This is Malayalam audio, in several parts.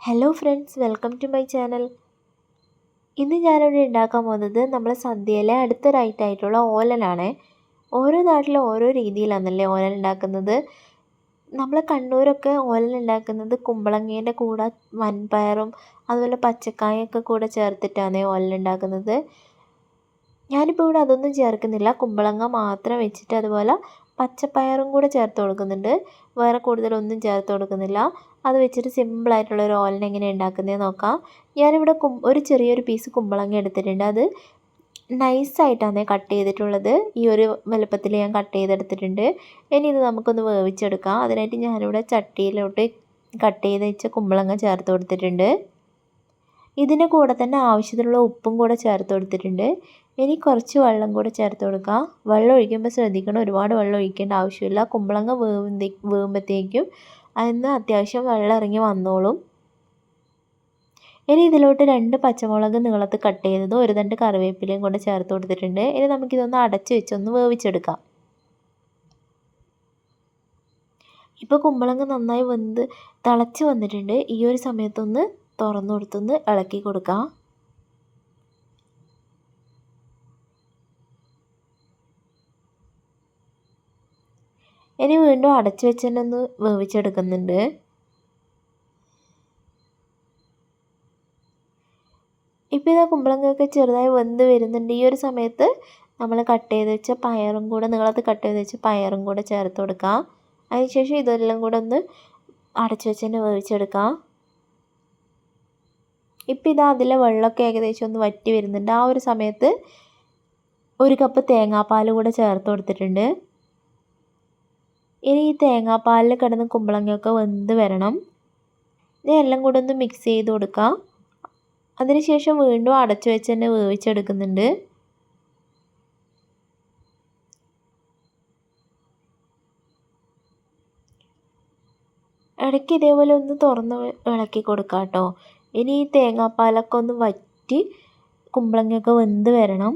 Hello friends, welcome to my channel. ഇന്ന് ഞാനിവിടെ ഉണ്ടാക്കാൻ പോകുന്നത് നമ്മളെ സദ്യയിലെ അടുത്തൊരൈറ്റമായിട്ടുള്ള ഓലനാണ്. ഓരോ നാട്ടിലും ഓരോ രീതിയിലാണല്ലേ ഓലൻ ഉണ്ടാക്കുന്നത്. നമ്മളെ കണ്ണൂരൊക്കെ ഓലൻ ഉണ്ടാക്കുന്നത് കുമ്പളങ്ങേൻ്റെ കൂടെ വൻപയറും അതുപോലെ പച്ചക്കായൊക്കെ കൂടെ ചേർത്തിട്ടാണ് ഓലൻ ഉണ്ടാക്കുന്നത്. ഞാനിപ്പോൾ ഇവിടെ അതൊന്നും ചേർക്കുന്നില്ല, കുമ്പളങ്ങ മാത്രം വെച്ചിട്ട് അതുപോലെ പച്ചപ്പയറും കൂടെ ചേർത്ത് കൊടുക്കുന്നുണ്ട്. വേറെ കൂടുതലൊന്നും ചേർത്ത് കൊടുക്കുന്നില്ല. അത് വെച്ചിട്ട് സിമ്പിളായിട്ടുള്ളൊരു ഓലൻ എങ്ങനെ ഉണ്ടാക്കുന്നതെന്ന് നോക്കാം. ഞാനിവിടെ ഒരു ചെറിയൊരു പീസ് കുമ്പളങ്ങ എടുത്തിട്ടുണ്ട്. അത് നൈസായിട്ടാണ് കട്ട് ചെയ്തിട്ടുള്ളത്. ഈ ഒരു വലുപ്പത്തിൽ ഞാൻ കട്ട് ചെയ്തെടുത്തിട്ടുണ്ട്. ഇനി ഇത് നമുക്കൊന്ന് വേവിച്ചെടുക്കാം. അതിനായിട്ട് ഞാനിവിടെ ചട്ടിയിലോട്ട് കട്ട് ചെയ്ത് വെച്ച കുമ്പളങ്ങ ചേർത്ത് കൊടുത്തിട്ടുണ്ട്. ഇതിൻ്റെ കൂടെ തന്നെ ആവശ്യത്തിനുള്ള ഉപ്പും കൂടെ ചേർത്ത് കൊടുത്തിട്ടുണ്ട്. ഇനി കുറച്ച് വെള്ളം കൂടെ ചേർത്ത് കൊടുക്കാം. വെള്ളം ഒഴിക്കുമ്പോൾ ശ്രദ്ധിക്കണം, ഒരുപാട് വെള്ളം ഒഴിക്കേണ്ട ആവശ്യമില്ല. കുമ്പളങ്ങ വേകുമ്പോഴത്തേക്കും അതിന് അത്യാവശ്യം വെള്ളം ഇറങ്ങി വന്നോളും. ഇനി ഇതിലോട്ട് 2 പച്ചമുളക് നീളത്തിൽ കട്ട് ചെയ്തതും ഒരു തണ്ട് കറിവേപ്പിലയും കൊണ്ട് ചേർത്ത് കൊടുത്തിട്ടുണ്ട്. ഇനി നമുക്കിതൊന്ന് അടച്ച് വെച്ചൊന്ന് വേവിച്ചെടുക്കാം. ഇപ്പോൾ കുമ്പളങ്ങ നന്നായി വെന്ത് തിളച്ച് വന്നിട്ടുണ്ട്. ഈ ഒരു സമയത്തൊന്ന് തുറന്നു കൊടുത്തൊന്ന് ഇളക്കി കൊടുക്കാം. ഇനി വീണ്ടും അടച്ചു വെച്ച് തന്നെ ഒന്ന് വേവിച്ചെടുക്കുന്നുണ്ട്. ഇപ്പോൾ ഇതാ കുമ്പളങ്ങയൊക്കെ ചെറുതായി വെന്ത് വരുന്നുണ്ട്. ഈ ഒരു സമയത്ത് നമ്മൾ കട്ട് ചെയ്ത് വെച്ച പയറും കൂടെ നീളത്തിൽ കട്ട് ചെയ്ത് വെച്ച പയറും കൂടെ ചേർത്ത് കൊടുക്കാം. അതിനുശേഷം ഇതെല്ലാം കൂടെ ഒന്ന് അടച്ചു വെച്ച് തന്നെ വേവിച്ചെടുക്കാം. ഇപ്പോൾ ഇതാ അതിലെ വെള്ളമൊക്കെ ഏകദേശം ഒന്ന് വറ്റി വരുന്നുണ്ട്. ആ ഒരു സമയത്ത് 1 കപ്പ് തേങ്ങാപ്പാൽ കൂടെ ചേർത്ത് കൊടുത്തിട്ടുണ്ട്. ഇനി ഈ തേങ്ങാപ്പാലിൽ കിടന്ന് കുമ്പളങ്ങയൊക്കെ വെന്ത് വരണം. ഇനി എല്ലാം കൂടെ ഒന്ന് മിക്സ് ചെയ്ത് കൊടുക്കാം. അതിനുശേഷം വീണ്ടും അടച്ചു വെച്ച് തന്നെ വേവിച്ചെടുക്കുന്നുണ്ട്. ഇടയ്ക്ക് ഇതേപോലെ ഒന്ന് തുറന്ന് ഇളക്കി കൊടുക്കാം കേട്ടോ. ഇനി ഈ തേങ്ങാപ്പാലൊക്കെ ഒന്ന് വറ്റി കുമ്പളങ്ങയൊക്കെ വെന്ത് വരണം.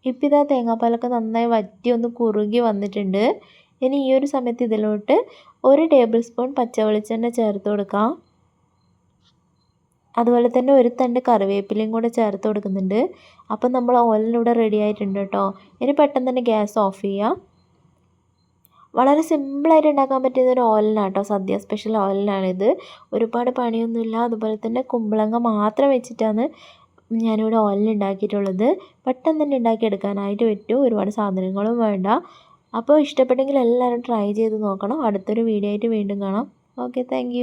ഇപ്പോൾ ഇതാ തേങ്ങാപ്പാലൊക്കെ നന്നായി വറ്റി ഒന്ന് കുറുകി വന്നിട്ടുണ്ട്. ഇനി ഈ ഒരു സമയത്ത് ഇതിലോട്ട് 1 ടേബിൾ സ്പൂൺ പച്ച വെളിച്ചെണ്ണ ചേർത്ത് കൊടുക്കാം. അതുപോലെ തന്നെ ഒരു തണ്ട് കറിവേപ്പിലയും കൂടെ ചേർത്ത് കൊടുക്കുന്നുണ്ട്. അപ്പം നമ്മൾ ഓലൻ ഇവിടെ റെഡി ആയിട്ടുണ്ട് കേട്ടോ. ഇനി പെട്ടെന്ന് തന്നെ ഗ്യാസ് ഓഫ് ചെയ്യാം. വളരെ സിമ്പിളായിട്ട് ഉണ്ടാക്കാൻ പറ്റുന്നൊരു ഓലനാണ് കേട്ടോ, സദ്യ സ്പെഷ്യൽ ഓലനാണിത്. ഒരുപാട് പണിയൊന്നുമില്ല. അതുപോലെ തന്നെ കുമ്പളങ്ങ മാത്രം വെച്ചിട്ടാണ് ഞാനിവിടെ ഓലൻ ഉണ്ടാക്കിയിട്ടുള്ളത്. പെട്ടെന്ന് തന്നെ ഉണ്ടാക്കിയെടുക്കാനായിട്ട് പറ്റും, ഒരുപാട് സാധനങ്ങളും വേണ്ട. അപ്പോൾ ഇഷ്ടപ്പെട്ടെങ്കിൽ എല്ലാവരും ട്രൈ ചെയ്ത് നോക്കണം. അടുത്തൊരു വീഡിയോ ആയിട്ട് വീണ്ടും കാണാം. Okay, thank